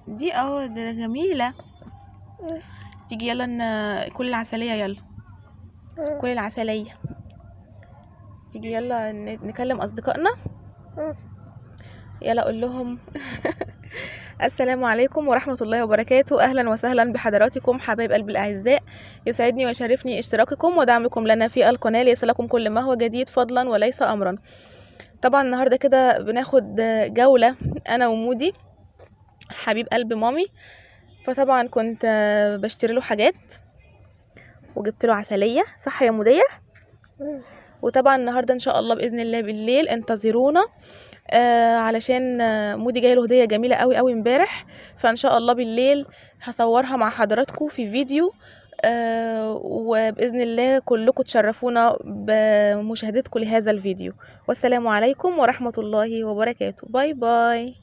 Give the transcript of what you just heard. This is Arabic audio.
دي اهو، ده جميلة. تيجي يلا كل العسلية، يلا كل العسلية. تيجي يلا نكلم اصدقائنا. يلا اقول لهم السلام عليكم ورحمة الله وبركاته. اهلا وسهلا بحضراتكم حبايب قلبي الاعزاء. يسعدني ويشرفني اشتراككم ودعمكم لنا في القناة ليصلكم كل ما هو جديد فضلا وليس امرا. طبعا النهاردة كده بناخد جولة انا ومودي حبيب قلب مامي. فطبعا كنت بشتري له حاجات وجبت له عسلية، صح يا مودية؟ وطبعا النهارده ان شاء الله باذن الله بالليل انتظرونا، علشان مودي جاي له هديه جميله قوي قوي امبارح. فان شاء الله بالليل هصورها مع حضراتكم في فيديو، وباذن الله كلكم تشرفونا بمشاهدتكم لهذا الفيديو. والسلام عليكم ورحمه الله وبركاته. باي باي.